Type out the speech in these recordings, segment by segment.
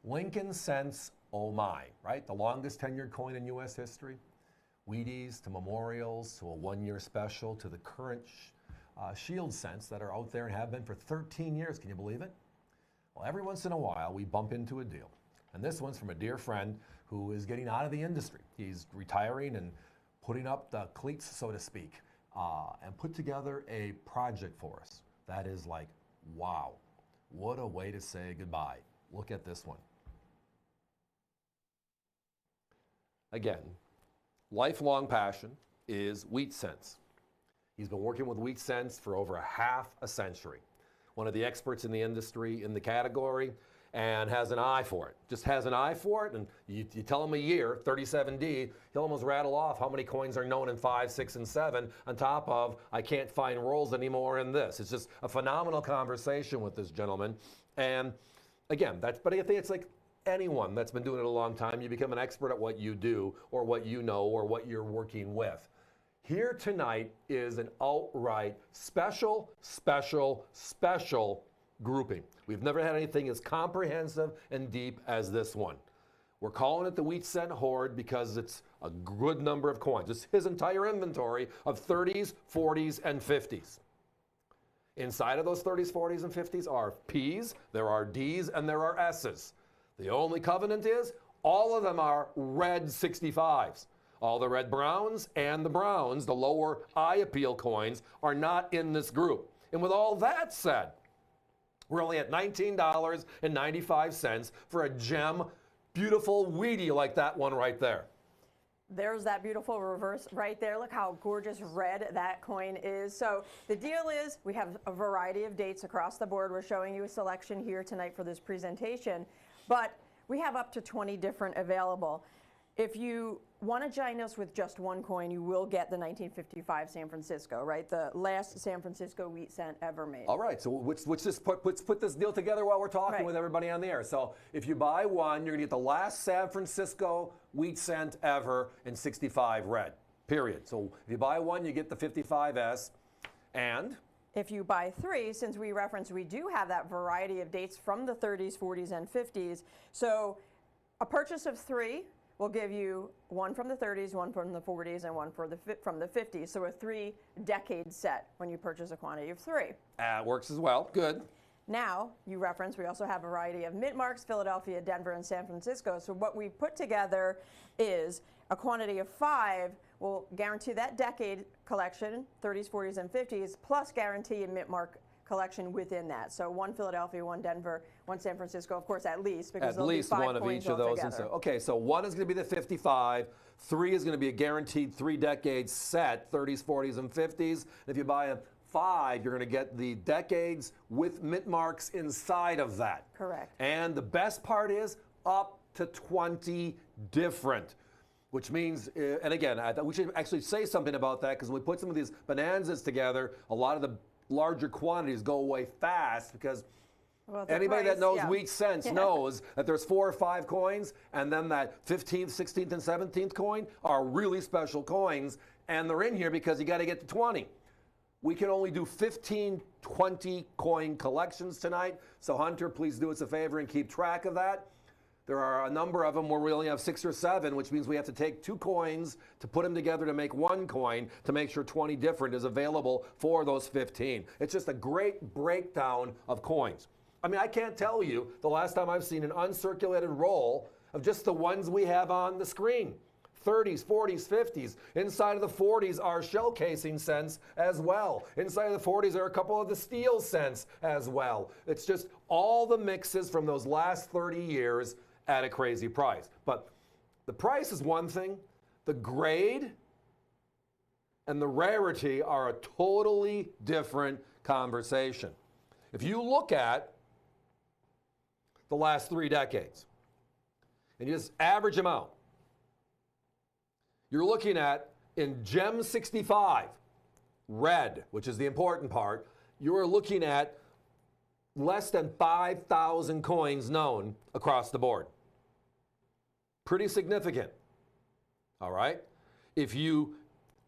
Lincoln cents, oh my, right? The longest tenured coin in U.S. history. Wheaties to memorials to a one-year special to the current shield cents that are out there and have been for 13 years. Can you believe it? Well, every once in a while we bump into a deal. And this one's from a dear friend who is getting out of the industry. He's retiring and putting up the cleats, so to speak, and put together a project for us. That is like, wow, what a way to say goodbye. Look at this one. Again, lifelong passion is wheat cents. He's been working with wheat cents for over a half a century. One of the experts in the industry in the category, and has an eye for it. Just has an eye for it, and you tell him a year, 37D, he'll almost rattle off how many coins are known in 5, 6, and 7, on top of, I can't find rolls anymore in this. It's just a phenomenal conversation with this gentleman. And again, but I think it's like anyone that's been doing it a long time, you become an expert at what you do, or what you know, or what you're working with. Here tonight is an outright special grouping. We've never had anything as comprehensive and deep as this one. We're calling it the Wheat Cent Hoard because it's a good number of coins. It's his entire inventory of 30s, 40s, and 50s. Inside of those 30s, 40s, and 50s are P's, there are D's, and there are S's. The only covenant is all of them are red 65s. All the red browns and the browns, the lower eye appeal coins, are not in this group. And with all that said, we're only at $19.95 for a gem, beautiful wheatie like that one right there. There's that beautiful reverse right there. Look how gorgeous red that coin is. So the deal is we have a variety of dates across the board. We're showing you a selection here tonight for this presentation, but we have up to 20 different available. If you want to join us with just one coin, you will get the 1955 San Francisco, right? The last San Francisco wheat cent ever made. All right, so let's put this deal together while we're talking with everybody on the air. So if you buy one, you're going to get the last San Francisco wheat cent ever in 65 red, period. So if you buy one, you get the 55S. And if you buy three, since we do have that variety of dates from the 30s, 40s, and 50s. So a purchase of three will give you one from the 30s, one from the 40s, and one from the 50s. So a 3-decade set when you purchase a quantity of three. Works as well. Good. Now, we also have a variety of mint marks, Philadelphia, Denver, and San Francisco. So what we put together is a quantity of 5 will guarantee that decade collection, 30s, 40s, and 50s, plus guarantee a mint mark collection within that. So one Philadelphia, one Denver, one San Francisco, of course, at least, because at least one of each of those. Okay, so one is going to be the 55, 3 is going to be a guaranteed 3-decade set, 30s, 40s, and 50s. And if you buy a 5, you're going to get the decades with mint marks inside of that. Correct. And the best part is up to 20 different. Which means, and again, I thought we should actually say something about that, because when we put some of these bonanzas together, a lot of the larger quantities go away fast, because anybody that knows wheat cents knows that there's 4 or 5 coins, and then that 15th, 16th, and 17th coin are really special coins, and they're in here because you got to get to 20. We can only do 15, 20 coin collections tonight, so Hunter, please do us a favor and keep track of that. There are a number of them where we only have 6 or 7, which means we have to take 2 coins to put them together to make 1 coin to make sure 20 different is available for those 15. It's just a great breakdown of coins. I mean, I can't tell you the last time I've seen an uncirculated roll of just the ones we have on the screen. 30s, 40s, 50s. Inside of the 40s are shell casing cents as well. Inside of the 40s are a couple of the steel cents as well. It's just all the mixes from those last 30 years at a crazy price. But the price is one thing. The grade and the rarity are a totally different conversation. If you look at the last 3 decades and you just average them out, you're looking at, in Gem 65, red, which is the important part, you're looking at less than 5,000 coins known across the board. Pretty significant, all right? If you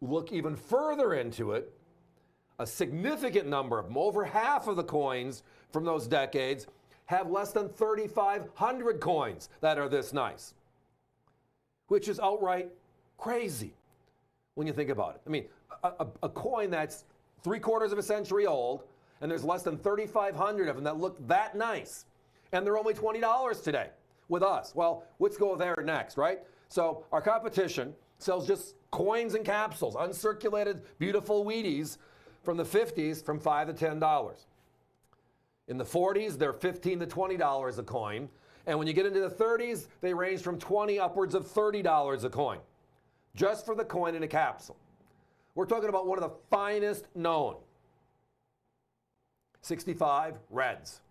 look even further into it, a significant number of them, over half of the coins from those decades, have less than 3,500 coins that are this nice, which is outright crazy when you think about it. I mean, a coin that's 3/4 of a century old, and there's less than 3,500 of them that look that nice, and they're only $20 today with us. Well, let's go there next, right? So our competition sells just coins and capsules, uncirculated, beautiful Wheaties from the 50s from $5 to $10. In the 40s, they're $15 to $20 a coin. And when you get into the 30s, they range from $20 upwards of $30 a coin, just for the coin in a capsule. We're talking about one of the finest known. 65 reds,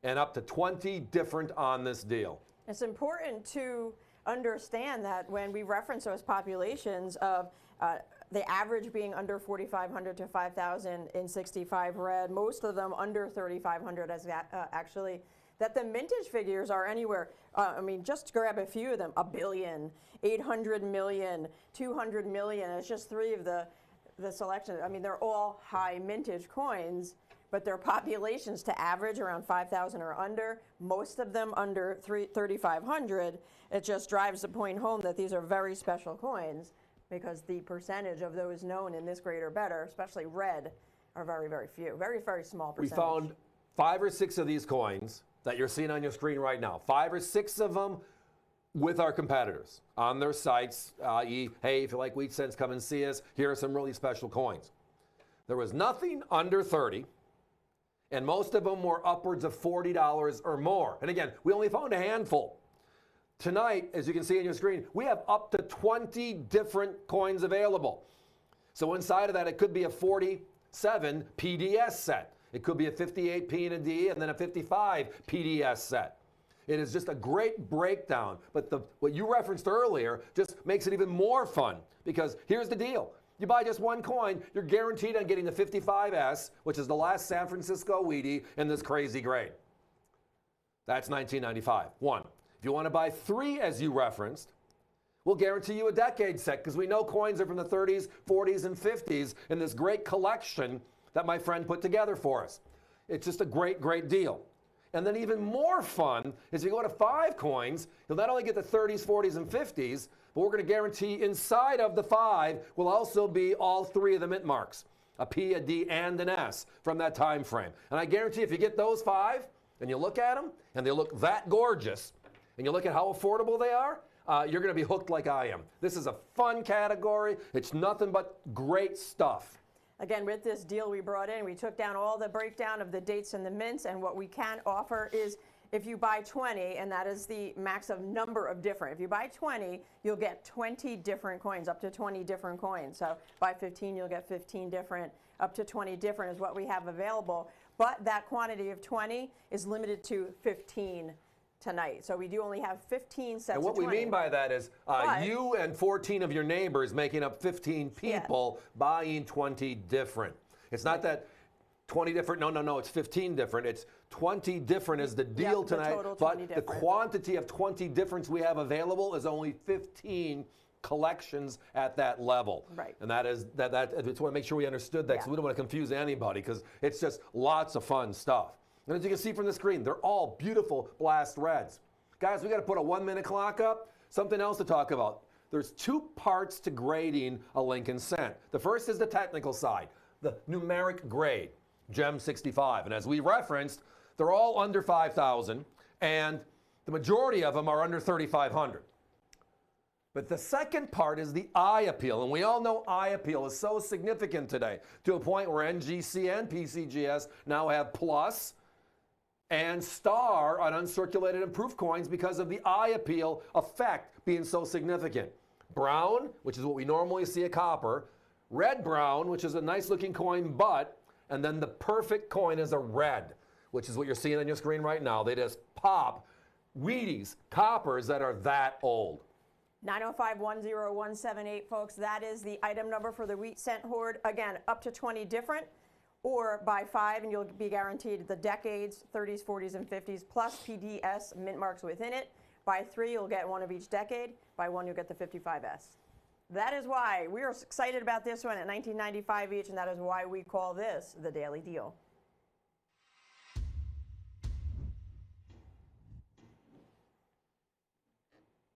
and up to 20 different on this deal. It's important to understand that when we reference those populations of the average being under 4,500 to 5,000 in 65 red, most of them under 3,500 as actually, that the mintage figures are anywhere, I mean, just grab a few of them, $1 billion, 800 million, 200 million, it's just three of the selection. I mean, they're all high mintage coins, but their populations to average around 5,000 or under, most of them under 3,500. It just drives the point home that these are very special coins because the percentage of those known in this grade or better, especially red, are very, very few. Very, very small percentage. We found 5 or 6 of these coins that you're seeing on your screen right now. 5 or 6 of them with our competitors on their sites, i.e., hey, if you like wheat cents, come and see us. Here are some really special coins. There was nothing under 30, and most of them were upwards of $40 or more. And again, we only found a handful. Tonight, as you can see on your screen, we have up to 20 different coins available. So inside of that, it could be a 47 PDS set. It could be a 58 P and a D, and then a 55 PDS set. It is just a great breakdown. But what you referenced earlier just makes it even more fun, because here's the deal. You buy just one coin, you're guaranteed on getting the 55S, which is the last San Francisco Wheatie in this crazy grade. That's $19.95. One. If you want to buy 3, as you referenced, we'll guarantee you a decade set, because we know coins are from the 30s, 40s, and 50s in this great collection that my friend put together for us. It's just a great, great deal. And then even more fun is if you go to 5 coins, you'll not only get the 30s, 40s, and 50s, but we're going to guarantee inside of the 5 will also be all 3 of the mint marks, a P, a D, and an S from that time frame. And I guarantee if you get those 5 and you look at them and they look that gorgeous, and you look at how affordable they are, you're going to be hooked like I am. This is a fun category. It's nothing but great stuff. Again, with this deal we brought in, we took down all the breakdown of the dates and the mints, and what we can offer is if you buy 20, and that is the max of number of different. If you buy 20, you'll get 20 different coins, up to 20 different coins. So buy 15, you'll get 15 different, up to 20 different is what we have available. But that quantity of 20 is limited to 15 tonight. So we do only have 15 sets of 20. And what we mean by that is you and 14 of your neighbors making up 15 people buying 20 different. It's not that 20 different, no, it's 15 different. It's 20 different is the deal tonight, but the quantity of 20 difference we have available is only 15 collections at that level. Right. And that is, I just want to make sure we understood that, because we don't want to confuse anybody, because it's just lots of fun stuff. And as you can see from the screen, they're all beautiful blast reds. Guys, we got to put a 1-minute clock up. Something else to talk about. There's 2 parts to grading a Lincoln cent. The first is the technical side, the numeric grade, Gem 65. And as we referenced, they're all under 5,000, and the majority of them are under 3,500. But the second part is the eye appeal, and we all know eye appeal is so significant today, to a point where NGC and PCGS now have plus and star on uncirculated and proof coins because of the eye appeal effect being so significant. Brown, which is what we normally see a copper, red brown, which is a nice looking coin, and then the perfect coin is a red, which is what you're seeing on your screen right now. They just pop Wheaties, coppers that are that old. 905-10178, folks. That is the item number for the wheat cent hoard. Again, up to 20 different. Or buy 5 and you'll be guaranteed the decades, 30s, 40s, and 50s, plus PDS mint marks within it. Buy 3, you'll get 1 of each decade. Buy 1, you'll get the 55S. That is why we are excited about this one at $19.95 each, and that is why we call this the Daily Deal.